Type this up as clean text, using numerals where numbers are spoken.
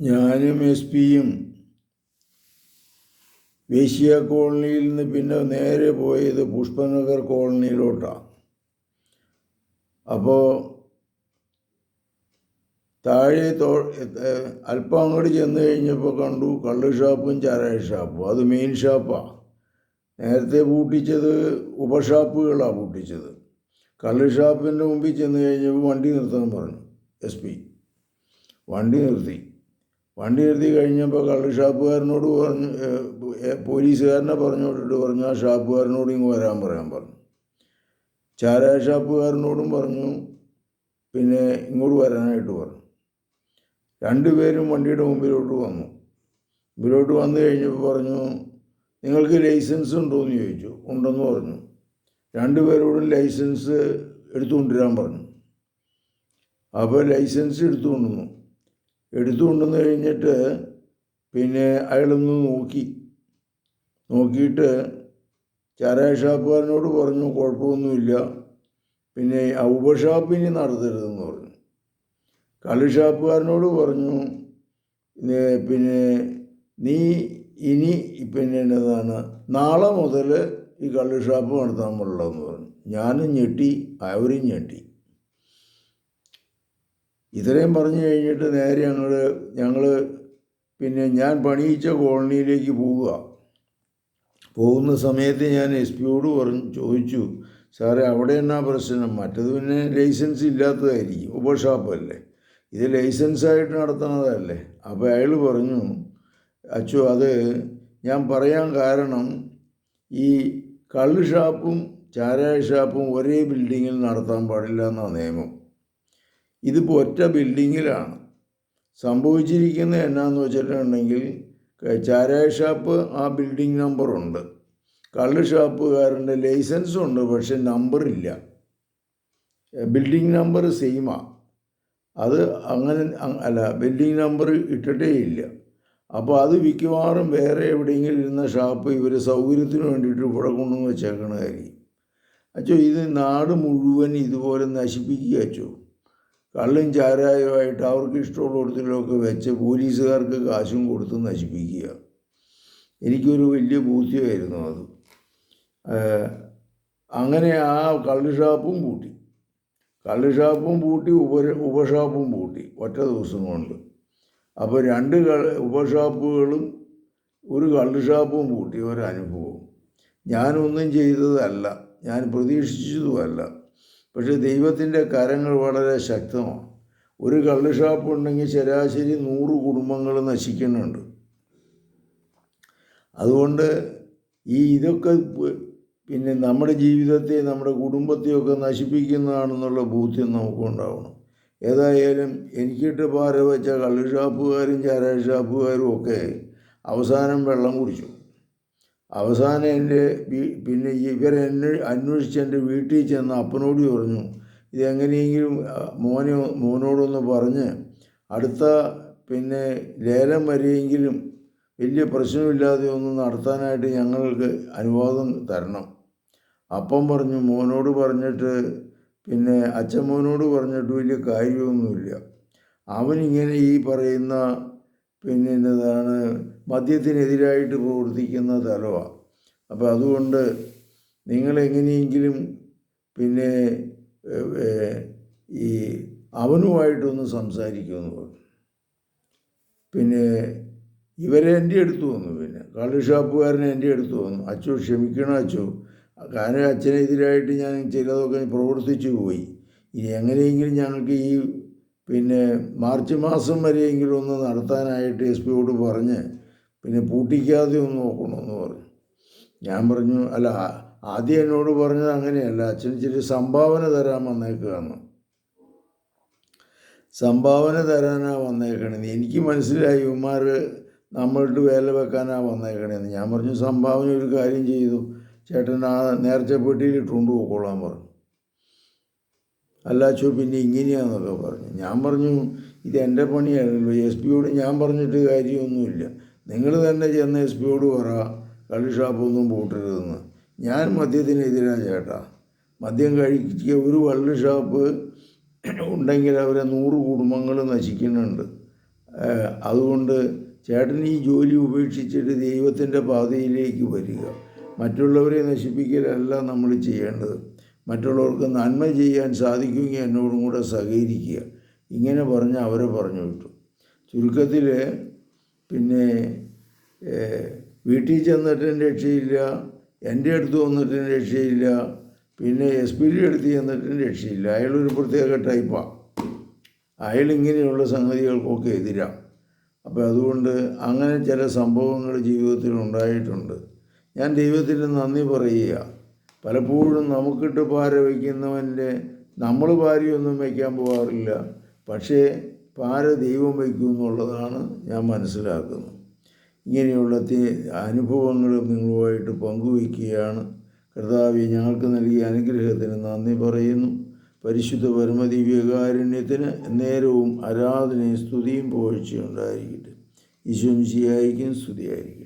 ഞാനും എസ് പിയും വേശ്യ കോളനിയിൽ നിന്ന് പിന്നെ നേരെ പോയത് പുഷ്പനഗർ കോളനിയിലോട്ടാണ്. അപ്പോൾ താഴെ അല്പം അങ്ങോട്ട് ചെന്ന് കഴിഞ്ഞപ്പോൾ കണ്ടു കള്ള് ഷാപ്പും ചാരായ ഷാപ്പും. അത് മെയിൻ ഷാപ്പാണ്. നേരത്തെ പൂട്ടിച്ചത് ഉപഷാപ്പുകളാണ് പൂട്ടിച്ചത്. കള്ള് ഷാപ്പിൻ്റെ മുമ്പിൽ ചെന്ന് കഴിഞ്ഞപ്പോൾ വണ്ടി നിർത്താൻ പറഞ്ഞു എസ് പി. വണ്ടി നിർത്തി കഴിഞ്ഞപ്പോൾ കള്ള് ഷാപ്പുകാരനോട് പറഞ്ഞു, പോലീസുകാരനെ പറഞ്ഞു വിട്ടിട്ട് പറഞ്ഞു ആ ഷാപ്പുകാരനോട് ഇങ്ങ് വരാൻ പറയാൻ പറഞ്ഞു. ചാരായ ഷാപ്പുകാരനോടും പറഞ്ഞു, പിന്നെ ഇങ്ങോട്ട് വരാനായിട്ട് പറഞ്ഞു. രണ്ടുപേരും വണ്ടിയുടെ മുമ്പിലോട്ട് വന്നു കഴിഞ്ഞപ്പോൾ പറഞ്ഞു, നിങ്ങൾക്ക് ലൈസൻസ് ഉണ്ടോയെന്ന് ചോദിച്ചു. ഉണ്ടെന്ന് പറഞ്ഞു. രണ്ടുപേരോടും ലൈസൻസ് എടുത്തുകൊണ്ടിരാൻ പറഞ്ഞു. അപ്പോൾ ലൈസൻസ് എടുത്തുകൊണ്ടുവന്ന് കഴിഞ്ഞിട്ട് പിന്നെ അയാളൊന്ന് നോക്കിയിട്ട് ചാരായ ഷാപ്പുകാരനോട് പറഞ്ഞു കുഴപ്പമൊന്നുമില്ല, പിന്നെ ഉപഷാപ്പിനി നടത്തരുതെന്ന് പറഞ്ഞു. കള്ള് ഷാപ്പുകാരനോട് പറഞ്ഞു, പിന്നെ നീ ഇനി പിന്നെ എന്നതാണ് നാളെ മുതൽ ഈ കള്ള് ഷാപ്പ് നടത്താൻ പാടില്ലെന്ന് പറഞ്ഞു. ഞാനും ഞെട്ടി, അവരും ഞെട്ടി. ഇത്രയും പറഞ്ഞു കഴിഞ്ഞിട്ട് നേരെ ഞങ്ങൾ പിന്നെ ഞാൻ പണിയിച്ച കോളനിയിലേക്ക് പോകുന്ന സമയത്ത് ഞാൻ എസ് പിയോട് ചോദിച്ചു, സാറേ അവിടെ എന്നാ പ്രശ്നം? മറ്റത് പിന്നെ ലൈസൻസ് ഇല്ലാത്തതായിരിക്കും, ഉപഷാപ്പല്ലേ, ഇത് ലൈസൻസായിട്ട് നടത്തുന്നതല്ലേ. അപ്പോൾ അയാൾ പറഞ്ഞു, അച്ചോ അത് ഞാൻ പറയാൻ കാരണം ഈ കള്ള് ഷാപ്പും ചാരായ ഷാപ്പും ഒരേ ബിൽഡിങ്ങിൽ നടത്താൻ പാടില്ല എന്നാണ് നിയമം. ഇതിപ്പോൾ ഒറ്റ ബിൽഡിങ്ങിലാണ് സംഭവിച്ചിരിക്കുന്നത്. എന്നാന്ന് വെച്ചിട്ടുണ്ടെങ്കിൽ ചാരായ ഷാപ്പ് ആ ബിൽഡിംഗ് നമ്പറുണ്ട്, കള്ള് ഷാപ്പുകാരൻ്റെ ലൈസൻസും ഉണ്ട്, പക്ഷെ നമ്പറില്ല, ബിൽഡിംഗ് നമ്പർ സെയിമാണ്. അത് അങ്ങനെ അല്ല, ബിൽഡിംഗ് നമ്പർ ഇട്ടിട്ടേ ഇല്ല. അപ്പോൾ അത് മിക്കവാറും വേറെ എവിടെയെങ്കിലും ഇരുന്ന ഷാപ്പ് ഇവർ സൗകര്യത്തിന് വേണ്ടിയിട്ട് ഇവിടെ കൊണ്ടുവന്ന് വെച്ചേക്കണ കാര്യം. അച്ചോ ഇത് നാട് മുഴുവൻ ഇതുപോലെ നശിപ്പിക്കുക അച്ചോ. കള്ളും ചാരായമായിട്ട് അവർക്ക് ഇഷ്ടമുള്ളിടത്തിലൊക്കെ വെച്ച് പോലീസുകാർക്ക് കാശും കൊടുത്ത് നശിപ്പിക്കുക. എനിക്കൊരു വലിയ ബോധ്യമായിരുന്നു അത്. അങ്ങനെ ആ കള്ള് ഷാപ്പും പൂട്ടി, ഉപഷാപ്പും പൂട്ടി ഒറ്റ ദിവസം കൊണ്ട്. അപ്പോൾ 2 ഉപഷാപ്പുകളും ഒരു കള്ള് ഷാപ്പും പൂട്ടി ഒരനുഭവം. ഞാനൊന്നും ചെയ്തതല്ല, ഞാൻ പ്രതീക്ഷിച്ചതുമല്ല. പക്ഷേ ദൈവത്തിൻ്റെ കരങ്ങൾ വളരെ ശക്തമാണ്. ഒരു കള്ള് ഷാപ്പ് ഉണ്ടെങ്കിൽ ശരാശരി 100 കുടുംബങ്ങൾ നശിക്കുന്നുണ്ട്. അതുകൊണ്ട് ഇതൊക്കെ പിന്നെ നമ്മുടെ ജീവിതത്തെ, നമ്മുടെ കുടുംബത്തെയൊക്കെ നശിപ്പിക്കുന്നതാണെന്നുള്ള ബോധ്യം നമുക്കുണ്ടാവണം. ഏതായാലും എനിക്കിട്ട് പാര വെച്ച കള്ള് ഷാപ്പുകാരും ചാരായ ഷാപ്പുകാരും ഒക്കെ അവസാനം വെള്ളം കുടിച്ചു. അവസാനം പിന്നെ ഇവരെന്നെ അന്വേഷിച്ച് എൻ്റെ വീട്ടിൽ ചെന്ന് അപ്പനോട് പറഞ്ഞു, ഇതെങ്ങനെയെങ്കിലും മോനോടൊന്ന് പറഞ്ഞ് അടുത്ത പിന്നെ ലേലം വരെയെങ്കിലും വലിയ പ്രശ്നമില്ലാതെ ഒന്ന് നടത്താനായിട്ട് ഞങ്ങൾക്ക് അനുവാദം തരണം. അപ്പം പറഞ്ഞു, മോനോട് പറഞ്ഞിട്ട് പിന്നെ അച്ഛമ്മോനോട് പറഞ്ഞിട്ട് വലിയ കാര്യമൊന്നുമില്ല. അവനിങ്ങനെ ഈ പറയുന്ന പിന്നെ എന്നതാണ് മദ്യത്തിനെതിരായിട്ട് പ്രവർത്തിക്കുന്ന തലമാണ്. അപ്പോൾ അതുകൊണ്ട് നിങ്ങളെങ്ങനെയെങ്കിലും പിന്നെ ഈ അവനുമായിട്ടൊന്ന് സംസാരിക്കുമെന്ന് പറഞ്ഞു. പിന്നെ ഇവരെ എൻ്റെ അടുത്ത് വന്നു, പിന്നെ കള്ള് ഷാപ്പുകാരനെ എൻ്റെ അടുത്ത് വന്നു. അച്ചോ ക്ഷമിക്കണം അച്ചോ, കാരണം അച്ഛനെതിരായിട്ട് ഞാൻ ചിലതൊക്കെ പ്രവർത്തിച്ചു പോയി. ഇനി എങ്ങനെയെങ്കിലും ഞങ്ങൾക്ക് ഈ പിന്നെ മാർച്ച് മാസം വരെയെങ്കിലും ഒന്ന് നടത്താനായിട്ട് എസ് പിയോട് പറഞ്ഞ് പിന്നെ പൂട്ടിക്കാതെ ഒന്ന് നോക്കണമെന്ന് പറഞ്ഞു. ഞാൻ പറഞ്ഞു, അല്ല ആദ്യം എന്നോട് പറഞ്ഞത് അങ്ങനെയല്ല, അച്ഛൻ ഇച്ചിരി സംഭാവന തരാൻ വന്നേക്കുകയെന്ന്. സംഭാവന തരാനാണ് വന്നേക്കണത്. എനിക്ക് മനസ്സിലായി ഇവന്മാർ നമ്മളിട്ട് വേല വെക്കാനാണ് വന്നേക്കണേന്ന്. ഞാൻ പറഞ്ഞു, സംഭാവന ഒരു കാര്യം ചെയ്തു, ചേട്ടൻ ആ നേർച്ചപ്പെട്ടിയിൽ ഇട്ടുകൊണ്ട് പോയിക്കോളാൻ പറഞ്ഞു. അല്ലാച്ചോ പിന്നെ ഇങ്ങനെയാണെന്നൊക്കെ പറഞ്ഞു. ഞാൻ പറഞ്ഞു, ഇതെൻ്റെ പണിയല്ലല്ലോ, എസ് പിയോട് ഞാൻ പറഞ്ഞിട്ട് കാര്യമൊന്നുമില്ല. നിങ്ങൾ തന്നെ ചെന്ന് എസ് പിയോട് പറ കള്ള് ഷാപ്പൊന്നും പൂട്ടരുതെന്ന്. ഞാൻ മദ്യത്തിനെതിരാണ് ചേട്ടാ. മദ്യം കഴിക്കുക ഒരു കള്ള് ഷാപ്പ് ഉണ്ടെങ്കിൽ അവരെ 100 കുടുംബങ്ങൾ നശിക്കുന്നുണ്ട്. അതുകൊണ്ട് ചേട്ടൻ ഈ ജോലി ഉപേക്ഷിച്ചിട്ട് ദൈവത്തിൻ്റെ പാതയിലേക്ക് വരിക. മറ്റുള്ളവരെ നശിപ്പിക്കലല്ല നമ്മൾ ചെയ്യേണ്ടത്, മറ്റുള്ളവർക്ക് നന്മ ചെയ്യാൻ സാധിക്കുമെങ്കിൽ എന്നോടും കൂടെ സഹകരിക്കുക. ഇങ്ങനെ പറഞ്ഞ് അവരെ പറഞ്ഞു വിട്ടു. ചുരുക്കത്തിൽ പിന്നെ വീട്ടിൽ ചെന്നിട്ടും രക്ഷയില്ല, എൻ്റെ അടുത്ത് വന്നിട്ടും രക്ഷയില്ല, പിന്നെ SP അടുത്ത് ചെന്നിട്ടും രക്ഷയില്ല. അയാളൊരു പ്രത്യേക ടൈപ്പാണ്. അയാൾ ഇങ്ങനെയുള്ള സംഗതികൾക്കൊക്കെ എതിരാണ്. അപ്പോൾ അതുകൊണ്ട് അങ്ങനെ ചില സംഭവങ്ങൾ ജീവിതത്തിൽ ഉണ്ടായിട്ടുണ്ട്. ഞാൻ ദൈവത്തിന് നന്ദി പറയുക. പലപ്പോഴും നമുക്കിട്ട് പാര വയ്ക്കുന്നവൻ്റെ നമ്മൾ പാരയൊന്നും വയ്ക്കാൻ പോകാറില്ല, പക്ഷേ പാര ദൈവം വയ്ക്കും എന്നുള്ളതാണ് ഞാൻ മനസ്സിലാക്കുന്നത്. ഇങ്ങനെയുള്ള അനുഭവങ്ങളും നിങ്ങളുമായിട്ട് പങ്കുവയ്ക്കുകയാണ്. കർത്താവേ, ഞങ്ങൾക്ക് നൽകിയ അനുഗ്രഹത്തിന് നന്ദി പറയുന്നു. പരിശുദ്ധ പരമദിവ്യകാരുണ്യത്തിന് നേരവും ആരാധനയും സ്തുതിയും പുകഴ്ചയും ഉണ്ടായിരിക്കട്ടെ. ഈശോ മിശിഹായ്ക്കും സ്തുതിയായിരിക്കും.